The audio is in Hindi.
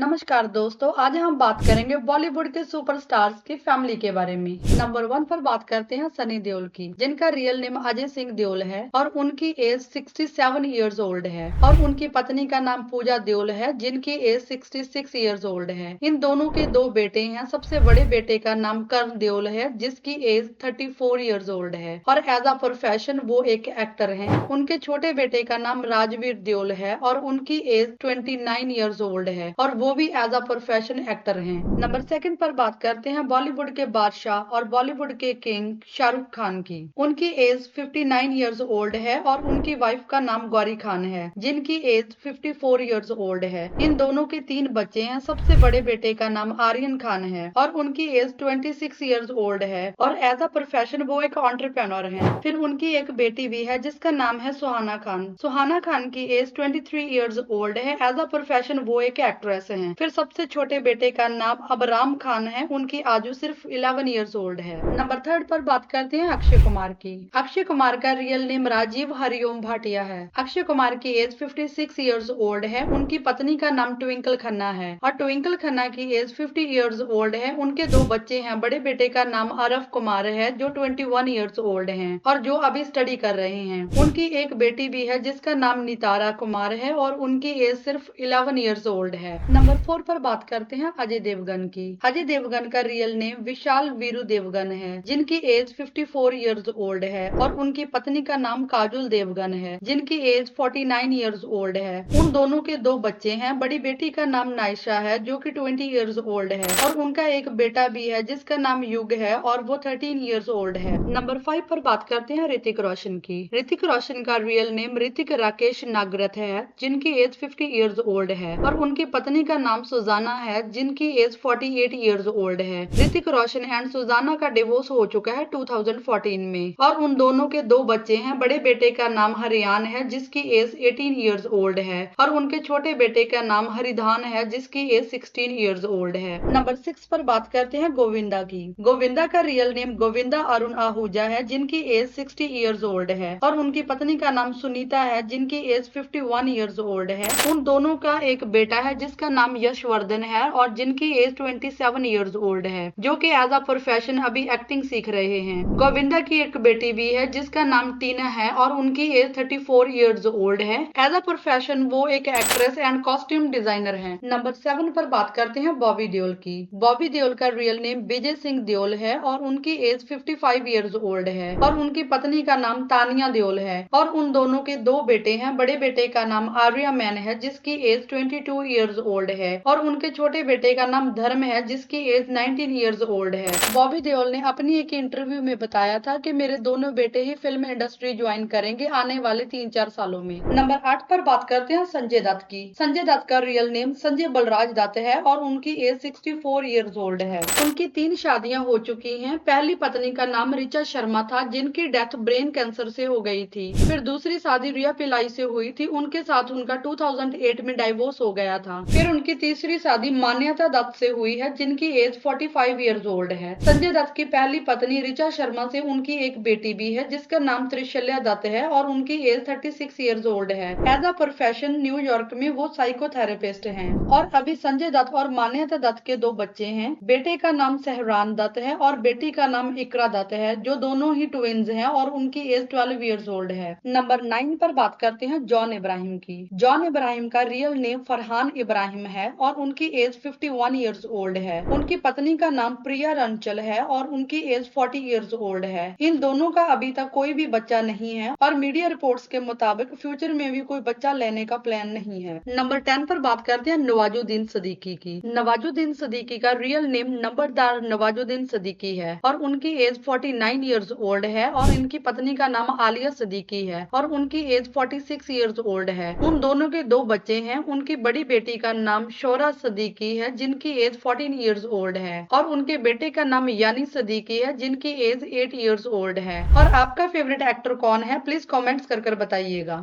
नमस्कार दोस्तों, आज हम बात करेंगे बॉलीवुड के सुपरस्टार्स की फैमिली के बारे में। नंबर 1 पर बात करते हैं सनी देओल की, जिनका रियल नेम अजय सिंह देओल है और उनकी एज 67 इयर्स ओल्ड है। और उनकी पत्नी का नाम पूजा देओल है, जिनकी एज 66 इयर्स ओल्ड है। इन दोनों के दो बेटे हैं। सबसे बड़े बेटे का नाम कर्ण देओल है, जिसकी एज 34 इयर्स ओल्ड है और एज अ प्रोफेशन वो एक एक्टर हैं। उनके छोटे बेटे का नाम राजवीर देओल है और उनकी एज 29 इयर्स ओल्ड है और वो भी एज अ प्रोफेशन एक्टर हैं। नंबर 2 पर बात करते हैं बॉलीवुड के बादशाह और बॉलीवुड के किंग शाहरुख खान की। उनकी एज 59 इयर्स ओल्ड है और उनकी वाइफ का नाम गौरी खान है, जिनकी एज 54 इयर्स ओल्ड है। इन दोनों के 3 बच्चे हैं। सबसे बड़े बेटे का नाम आर्यन खान है और उनकी एज 26 इयर्स ओल्ड है और एज अ प्रोफेशन वो एक एंटरप्रेन्योर हैं। फिर उनकी एक बेटी भी है जिसका नाम है सुहाना खान। सुहाना खान की एज 23 इयर्स ओल्ड है। एज अ प्रोफेशन वो एक एक्ट्रेस हैं। फिर सबसे छोटे बेटे का नाम अबराम खान है। उनकी आयु सिर्फ 11 इयर्स ओल्ड है। नंबर 3 पर बात करते हैं अक्षय कुमार की। अक्षय कुमार का रियल नेम राजीव हरिओम भाटिया है। अक्षय कुमार की एज 56 इयर्स ओल्ड है। उनकी पत्नी का नाम ट्विंकल खन्ना है और ट्विंकल खन्ना की एज 50 इयर्स ओल्ड है। उनके 2 बच्चे हैं। बड़े बेटे का नाम आरव कुमार है, जो 21 इयर्स ओल्ड है और जो अभी स्टडी कर रहे हैं। उनकी एक बेटी भी है जिसका नाम नितारा कुमार है और उनकी एज सिर्फ 11 इयर्स ओल्ड है। नंबर 4 पर बात करते हैं अजय देवगन की। अजय देवगन का रियल नेम विशाल वीरू देवगन है, जिनकी एज 54 इयर्स ओल्ड है और उनकी पत्नी का नाम काजुल देवगन है, जिनकी एज 49 इयर्स ओल्ड है। उन दोनों के 2 बच्चे हैं। बड़ी बेटी का नाम नायशा है, जो कि 20 इयर्स ओल्ड है और उनका एक बेटा भी है जिसका नाम युग है और वो 13 इयर्स ओल्ड है। नंबर 5 पर बात करते हैं ऋतिक रोशन की। ऋतिक रोशन का रियल नेम ऋतिक राकेश नागरथ है, जिनकी एज 50 इयर्स ओल्ड है और उनकी पत्नी का नाम सुजाना है, जिनकी एज 48 इयर्स ओल्ड है। ऋतिक रोशन एंड सुजाना का डिवोर्स हो चुका है 2014 में और उन दोनों के 2 बच्चे हैं। बड़े बेटे का नाम हरियान है, जिसकी एज 18 इयर्स ओल्ड है और उनके छोटे बेटे का नाम हरिधान है, जिसकी एज 16 इयर्स ओल्ड है। नंबर 6 पर बात करते हैं गोविंदा की। गोविंदा का रियल नेम गोविंदा अरुण आहूजा है, जिनकी एज 60 इयर्स ओल्ड है और उनकी पत्नी का नाम सुनीता है, जिनकी एज 51 इयर्स ओल्ड है। उन दोनों का एक बेटा है जिसका नाम यशवर्धन है और जिनकी एज 27 इयर्स ओल्ड है, जो कि एज अ प्रोफेशन अभी एक्टिंग सीख रहे हैं। गोविंदा की एक बेटी भी है जिसका नाम टीना है और उनकी एज 34 इयर्स ओल्ड है। एज अ प्रोफेशन वो एक एक्ट्रेस एंड कॉस्ट्यूम डिजाइनर हैं। नंबर 7 पर बात करते हैं बॉबी देओल की। बॉबी देओल का रियल नेम विजय सिंह देओल है और उनकी एज 55 इयर्स ओल्ड है और उनकी पत्नी का नाम तानिया देओल है और उन दोनों के 2 बेटे हैं। बड़े बेटे का नाम आर्या मैन है, जिसकी एज 22 इयर्स ओल्ड है और उनके छोटे बेटे का नाम धर्म है, जिसकी एज 19 इयर्स ओल्ड है। बॉबी देओल ने अपनी एक इंटरव्यू में बताया था कि मेरे दोनों बेटे ही फिल्म इंडस्ट्री ज्वाइन करेंगे आने वाले 3-4 सालों में। नंबर 8 पर बात करते हैं संजय दत्त की। संजय दत्त का रियल नेम संजय बलराज दत्त है और उनकी एज 64 इयर्स ओल्ड है। उनकी 3 शादियां हो चुकी हैं। पहली पत्नी का नाम ऋचा शर्मा था, जिनकी डेथ ब्रेन कैंसर से हो गई थी। फिर दूसरी शादी रिया पिलाई से हुई थी, उनके साथ उनका 2008 में डाइवोर्स हो गया था। फिर उनकी तीसरी शादी मान्यता दत्त से हुई है, जिनकी एज 45 इयर्स ओल्ड है। संजय दत्त की पहली पत्नी ऋचा शर्मा से उनकी एक बेटी भी है जिसका नाम त्रिशल्या दत्त है और उनकी एज 36 इयर्स ओल्ड है। एज अ प्रोफेशन न्यूयॉर्क में वो साइकोथेरेपिस्ट हैं। और अभी संजय दत्त और मान्यता दत्त के 2 बच्चे हैं। बेटे का नाम सहरान दत्त है और बेटी का नाम इकरा दत्त है, जो दोनों ही ट्विंस हैं और उनकी एज 12 इयर्स ओल्ड है। नंबर 9 पर बात करते हैं जॉन इब्राहिम की। जॉन इब्राहिम का रियल नेम फरहान इब्राहिम है और उनकी एज 51 इयर्स ओल्ड है। उनकी पत्नी का नाम प्रिया रंचल है और उनकी एज 40 इयर्स ओल्ड है। इन दोनों का अभी तक कोई भी बच्चा नहीं है और मीडिया रिपोर्ट्स के मुताबिक फ्यूचर में भी कोई बच्चा लेने का प्लान नहीं है। नंबर 10 पर बात करते हैं नवाजुद्दीन सिद्दीकी की। नवाजुद्दीन सिद्दीकी का रियल नेम नंबरदार नवाजुद्दीन सिद्दीकी है और उनकी एज 49 इयर्स ओल्ड है और इनकी पत्नी का नाम आलिया सिद्दीकी है और उनकी एज 46 इयर्स ओल्ड है। उन दोनों के 2 बच्चे हैं। उनकी बड़ी बेटी का नाम शोरा सिद्दीकी है, जिनकी एज 14 इयर्स ओल्ड है और उनके बेटे का नाम यानी सिद्दीकी है, जिनकी एज 8 इयर्स ओल्ड है। और आपका फेवरेट एक्टर कौन है, प्लीज कॉमेंट्स कर बताइएगा।